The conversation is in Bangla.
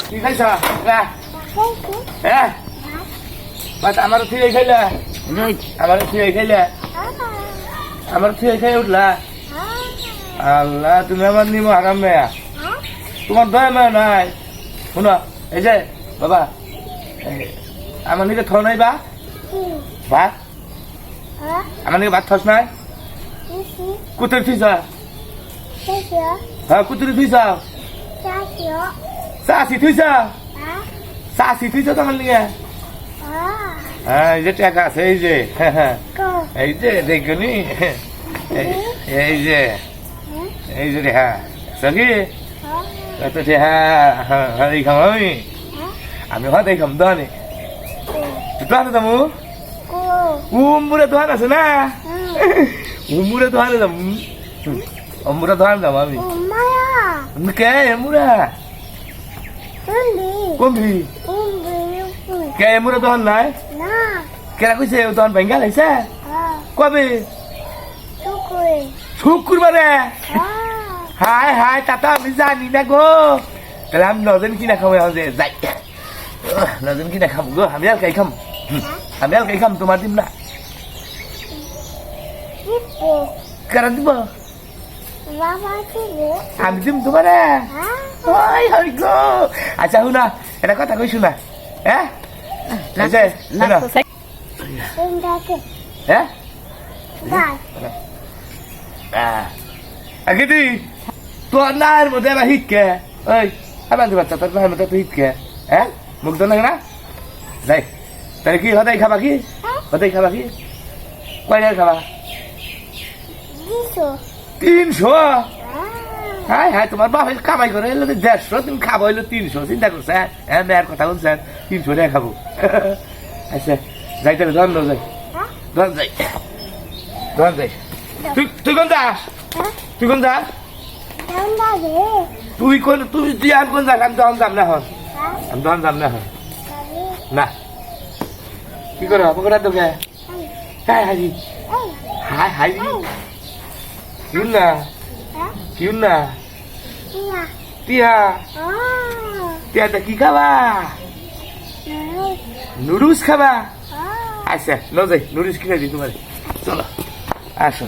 কি খাইছ হ্যাঁ আমার থুয়ে খাইলা আমার থুয়ে খাইলা আমার থুয়ে খাই উঠলা আল্লাহ তুমি আমার নিমো হারাম মেয়া তোমার দয়া মেয়া নাই শুনো এই যে বাবা আমার নিকে থ নাই বা ভাত আমার নিকে ভাত থস নাই কুতুর থুইছ হ্যাঁ কুতুর থুইছ চাষি থুইছ চাষি থুইছ তোমার নিকে হ্যাঁ এই যে টাকা আছে এই যে এই যে দেখনি এই যে হ্যাঁ সখি তো হ্যাঁ এই খাম আমি হ্যাঁ এই খাম দোহানি দোহানে যাবো উমুরে দোহান আছে না উমুরে দোহানে যাম অমুরা দোহান যাম আমি কে এমুরা কমবি কে এমুরা দোহান নাই কেরা কইছে দোহান ভেঙ্গা লাইছে কবে শুক্রবারে হাই হাই তাতা আমি জানি না গো তাহলে আমি নজন কিনা খাবো এখন যে যাই নজন কিনা খাবো গো আমি আর কাই খাম আমি আর কাই খাম তোমার দিম না কারা দিব আমি দিম তোমার গো আচ্ছা শুনা এটা কথা কই শুনা হ্যাঁ আগেদি তোর নায়ের মধ্যে এবার হিটকে ওই আবার বাচ্চা তোর নায়ের মধ্যে তুই হিটকে হ্যাঁ মুখ দোন লাগে না যাই তাহলে কি হতাই খাবা কি হতাই খাবা কি কয় টাকা খাবা 300 হাই হাই তোমার বাপ কামাই করে এলো 150 তুমি খাবো হইলো 300 চিন্তা করছে হ্যাঁ মেয়ের কথা বলছেন 300 টাকা খাবো আচ্ছা যাই তাহলে ধন যাই ধন যাই ধন যাই তুই কোন যাস তুই কোন যাস তুই কোন তুই আর কোন যাস আমি তখন যাম না হন আমি তখন যাম না হন না কি করো পকড়া তোকে হাই হাই হাই হাই কিউন না কিউন না টিয়া টিয়াটা কি খাবা নুডলস খাবা আচ্ছা ন যাই নুডলস কিনে দিই তোমার চলো আসো